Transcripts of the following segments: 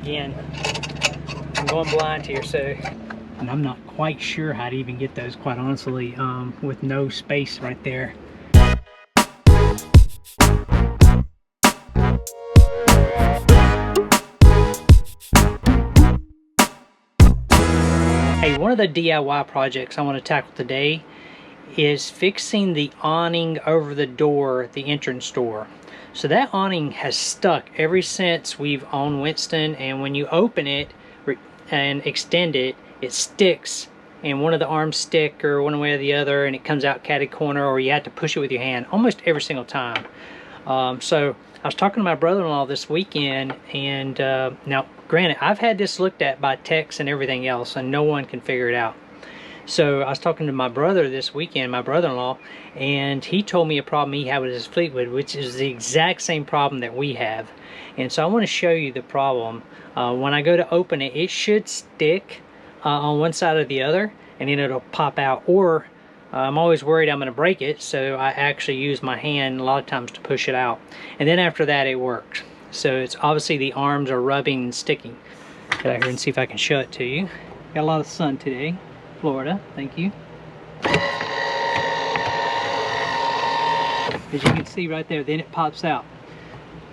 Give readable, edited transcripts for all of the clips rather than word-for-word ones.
Again, I'm going blind here, so. And I'm not quite sure how to even get those, quite honestly, with no space right there. Hey, one of the DIY projects I want to tackle today is fixing the awning over the door, the entrance door. So that awning has stuck ever since we've owned Winston, and when you open it and extend it, it sticks, and one of the arms stick or one way or the other, and it comes out catty corner, or you have to push it with your hand almost every single time. So I was talking to my brother-in-law this weekend, and now granted, I've had this looked at by text and everything else, and no one can figure it out. So I was talking to my brother this weekend, my brother-in-law, and he told me a problem he had with his Fleetwood, which is the exact same problem that we have. And so I want to show you the problem. When I go to open it, it should stick on one side or the other, and then it'll pop out. Or I'm always worried I'm going to break it, so I actually use my hand a lot of times to push it out. And then after that, it works. So it's obviously the arms are rubbing and sticking. Get out here and see if I can show it to you. Got a lot of sun today. Florida, thank you. As you can see right there, then it pops out.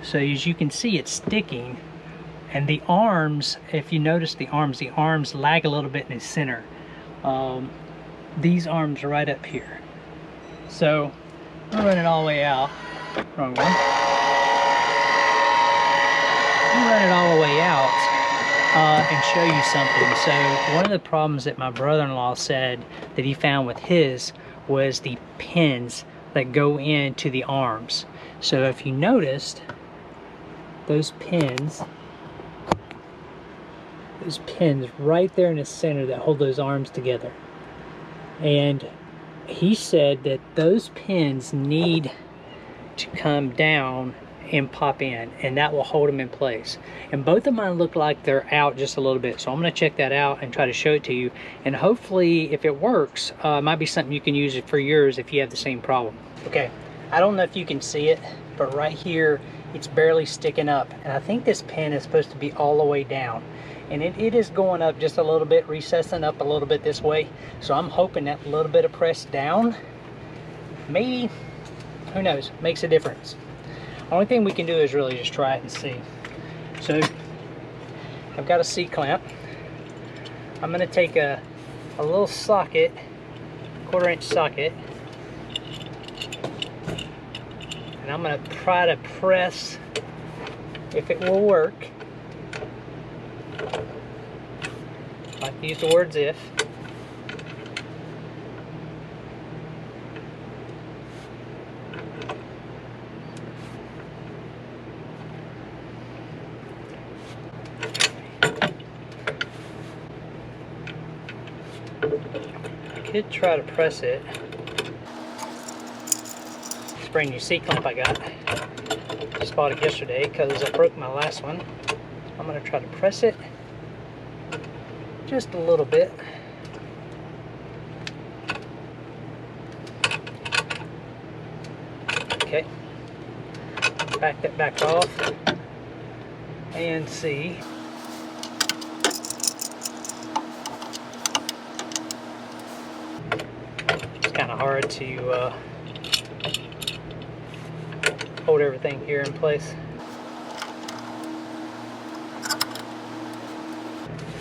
So as you can see, it's sticking, and the arms, if you notice the arms lag a little bit in the center. These arms are right up here. So I'm running all the way out. Wrong one. I'm running all the way out. And show you something. So one of the problems that my brother-in-law said that he found with his was the pins that go into the arms. So if you noticed, those pins right there in the center that hold those arms together. And he said that those pins need to come down and pop in, and that will hold them in place. And both of mine look like they're out just a little bit, so I'm going to check that out and try to show it to you, and hopefully if it works, it might be something you can use it for yours if you have the same problem. Okay, I don't know if you can see it, but right here it's barely sticking up, and I think this pin is supposed to be all the way down, and it is going up just a little bit, recessing up a little bit this way. So I'm hoping that little bit of press down, maybe, who knows, makes a difference. Only thing we can do is really just try it and see. So I've got a C-clamp. I'm going to take a little socket, 1/4-inch socket, and I'm going to try to press if it will work. I like to use the words if. Could try to press it. This brand new C-clamp I got. Just bought it yesterday because I broke my last one. I'm going to try to press it just a little bit. Okay. Back that back off and see. Kind of hard to hold everything here in place.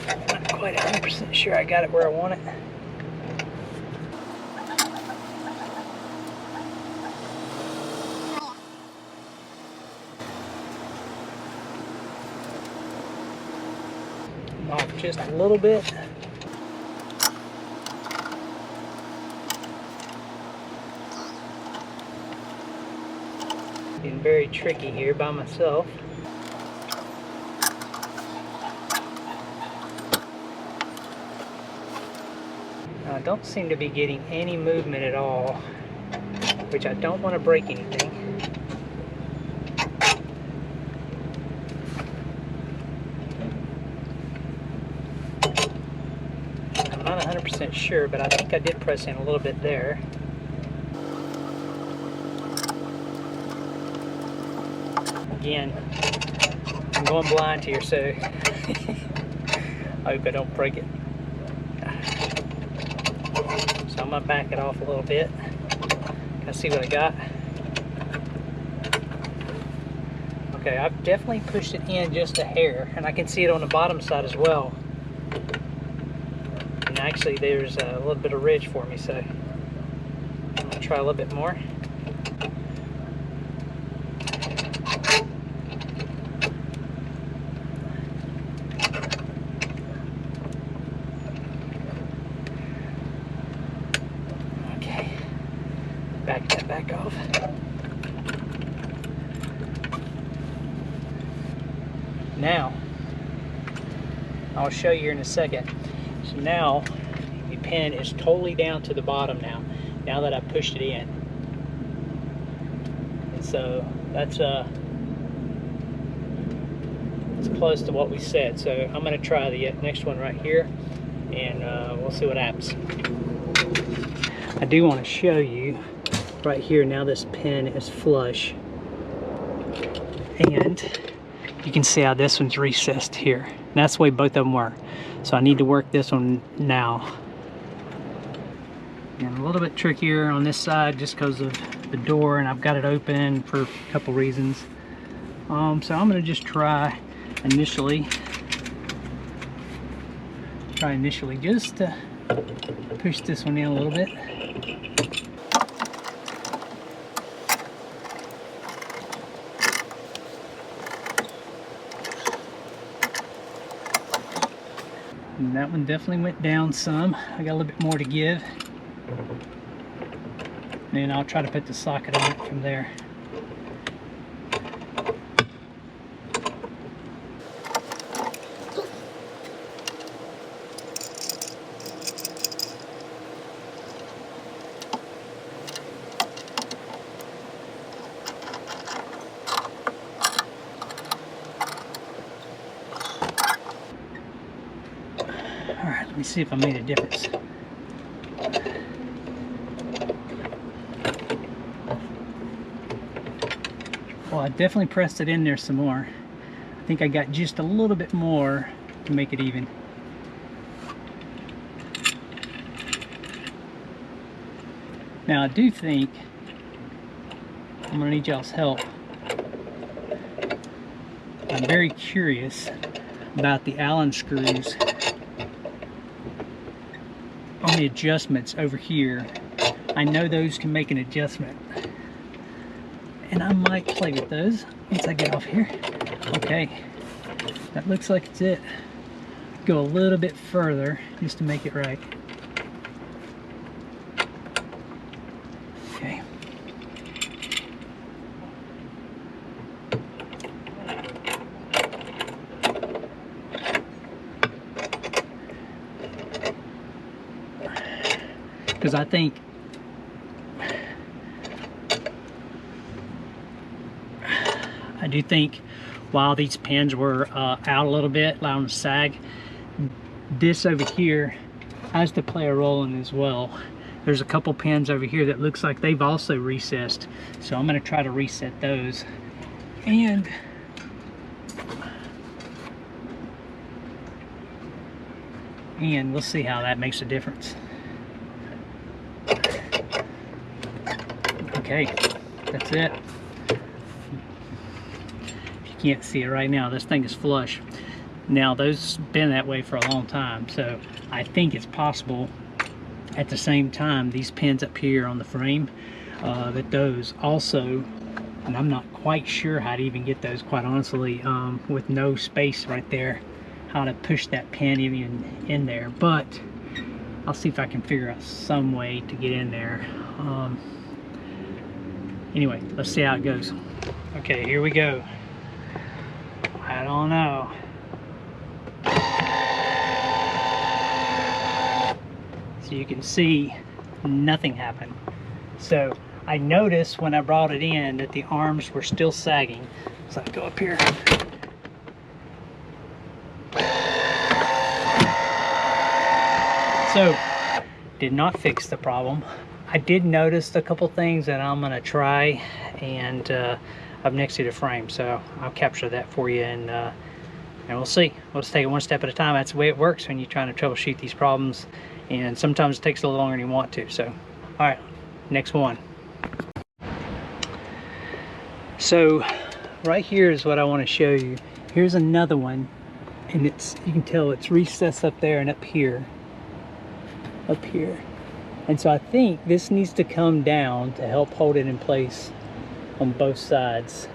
Not quite 100% sure I got it where I want it. Off just a little bit. Being very tricky here by myself. Now, I don't seem to be getting any movement at all, which I don't want to break anything. I'm not 100% sure, but I think I did press in a little bit there. Again, I'm going blind here, so I hope I don't break it. So I'm gonna back it off a little bit. Can I see what I got? Okay, I've definitely pushed it in just a hair, and I can see it on the bottom side as well. And actually there's a little bit of ridge for me, so I'm gonna try a little bit more. Okay, back that back off. Now, I'll show you here in a second. So now, the pen is totally down to the bottom now that I pushed it in. And so, that's it's close to what we said. So I'm going to try the next one right here, and we'll see what happens. I do want to show you right here, now this pen is flush. And you can see how this one's recessed here. And that's the way both of them were. So I need to work this one now. And a little bit trickier on this side just because of the door, and I've got it open for a couple reasons. So I'm going to just try initially just to push this one in a little bit. And that one definitely went down some. I got a little bit more to give. And I'll try to put the socket on it from there. Alright, let me see if I made a difference. Well, I definitely pressed it in there some more. I think I got just a little bit more to make it even. Now I do think I'm gonna need y'all's help. I'm very curious about the Allen screws on the adjustments over here. I know those can make an adjustment, and I might play with those once I get off here. Okay, that looks like it's it. Go a little bit further just to make it right. Okay. Because I think I do think while these pins were out a little bit, allowing them to sag, this over here has to play a role in as well. There's a couple pins over here that looks like they've also recessed, so I'm going to try to reset those. And we'll see how that makes a difference. Okay, that's it. If you can't see it right now, this thing is flush. Now, those have been that way for a long time, so I think it's possible at the same time these pins up here on the frame, that those also, and I'm not quite sure how to even get those, quite honestly, with no space right there, how to push that pin even in there, but I'll see if I can figure out some way to get in there. Anyway, let's see how it goes. Okay, here we go. I don't know. So you can see nothing happened. So I noticed when I brought it in that the arms were still sagging. So I go up here. So did not fix the problem. I did notice a couple things that I'm gonna try, and up next to the frame. So I'll capture that for you, and we'll see. We'll just take it one step at a time. That's the way it works when you're trying to troubleshoot these problems, and sometimes it takes a little longer than you want to. So, all right, next one. So right here is what I want to show you. Here's another one, and it's, you can tell it's recessed up there and up here. And so I think this needs to come down to help hold it in place on both sides.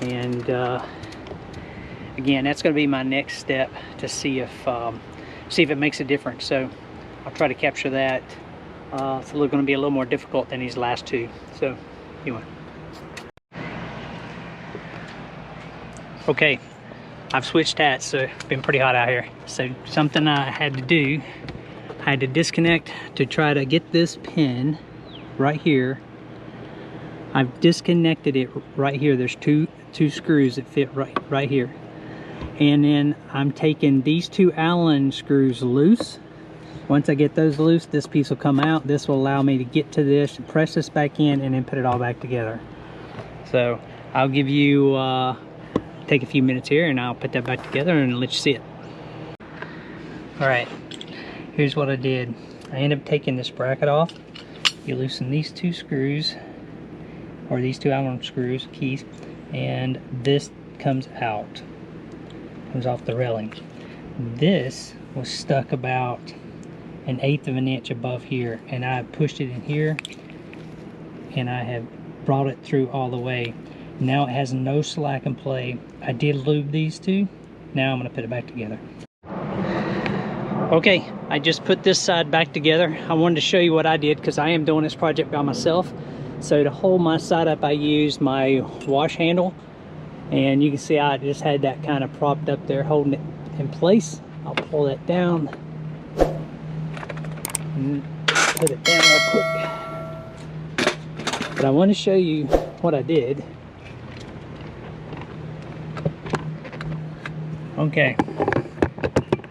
And again, that's going to be my next step to see if it makes a difference. So I'll try to capture that. It's going to be a little more difficult than these last two. So anyway. Okay, I've switched hats, so it's been pretty hot out here. So something I had to do, I had to disconnect to try to get this pin right here. I've disconnected it right here. There's two screws that fit right here. And then I'm taking these two Allen screws loose. Once I get those loose, this piece will come out. This will allow me to get to this, press this back in, and then put it all back together. So I'll give you, take a few minutes here, and I'll put that back together and let you see it. All right, here's what I did. I ended up taking this bracket off. You loosen these two screws, or these two Allen screws, keys, and this comes out. Comes off the railing. This was stuck about 1/8 of an inch above here, and I pushed it in here, and I have brought it through all the way. Now it has no slack in play. I did lube these two. Now I'm going to put it back together. Okay, I just put this side back together. I wanted to show you what I did because I am doing this project by myself. So to hold my side up, I used my wash handle, and you can see I just had that kind of propped up there holding it in place. I'll pull that down and put it down real quick. But I want to show you what I did. Okay,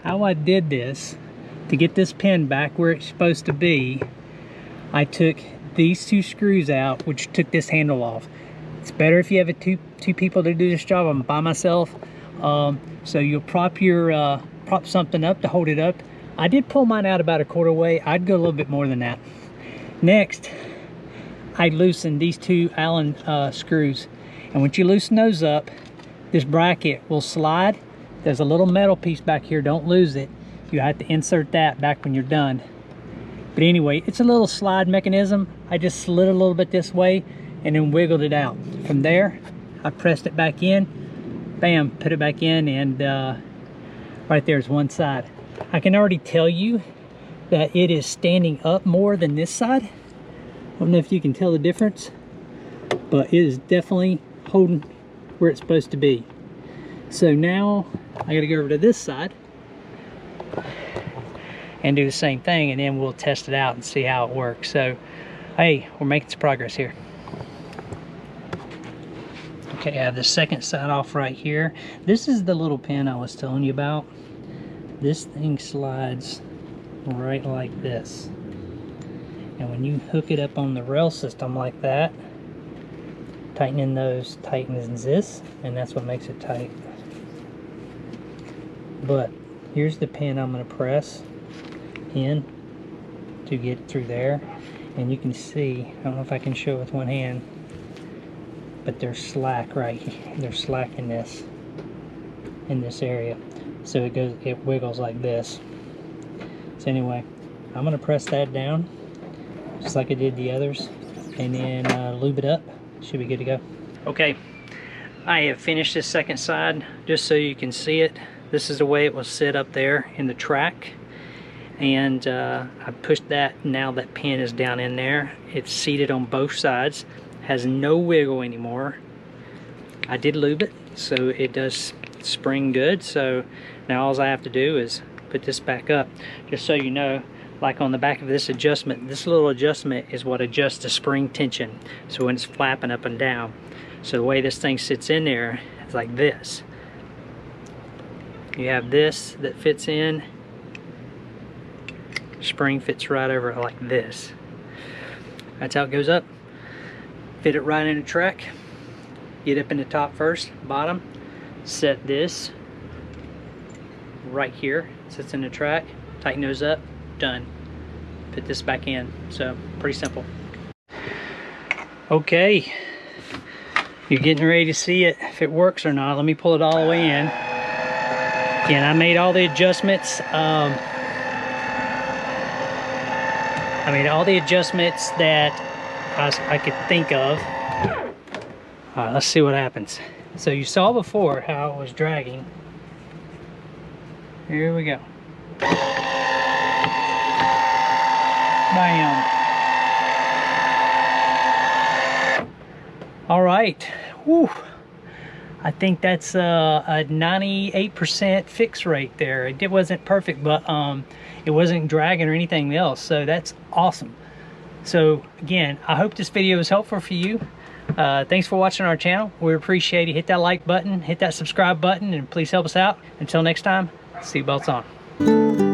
how I did this, to get this pin back where it's supposed to be, I took these two screws out, which took this handle off. It's better if you have two people to do this job. I'm by myself. So you'll prop something up to hold it up. I did pull mine out about 1/4 way. I'd go a little bit more than that. Next, I loosened these two Allen screws. And once you loosen those up, this bracket will slide. There's a little metal piece back here, don't lose it. You have to insert that back when you're done. But anyway, it's a little slide mechanism. I just slid a little bit this way and then wiggled it out. From there, I pressed it back in, bam, put it back in, and right there's one side. I can already tell you that it is standing up more than this side. I don't know if you can tell the difference, but it is definitely holding where it's supposed to be. So now I gotta go over to this side and do the same thing, and then we'll test it out and see how it works. So, hey, we're making some progress here. Okay, I have the second side off right here. This is the little pin I was telling you about. This thing slides right like this. And when you hook it up on the rail system like that, tightening those tightens this, and that's what makes it tight. But here's the pin I'm going to press in to get through there, and you can see, I don't know if I can show it with one hand, but there's slack right here. There's slack in this area, so it wiggles like this. So anyway, I'm going to press that down just like I did the others, and then lube it up. Should be good to go. Okay, I have finished this second side just so you can see it. This is the way it was set up there in the track, and I pushed that. Now that pin is down in there. It's seated on both sides, has no wiggle anymore. I did lube it, so it does spring good. So now all I have to do is put this back up. Just so you know, like on the back of this adjustment, this little adjustment is what adjusts the spring tension, so when it's flapping up and down. So the way this thing sits in there is like this. You have this that fits in, spring fits right over it like this. That's how it goes up. Fit it right in the track, Get up in the top first, bottom. Set this right here. Sits in the track. Tighten those up. Done. Put this back in. So pretty simple. Okay. You're getting ready to see it, if it works or not. Let me pull it all the way in. Again, I made all the adjustments. I made all the adjustments that I could think of. All right, let's see what happens. So you saw before how it was dragging. Here we go. Bam. All right. Whew. I think that's a 98% fix rate there. It wasn't perfect, but it wasn't dragging or anything else, so that's awesome. So again, I hope this video was helpful for you. Thanks for watching our channel. We appreciate it. Hit that like button, hit that subscribe button, and please help us out. Until next time, seatbelts on.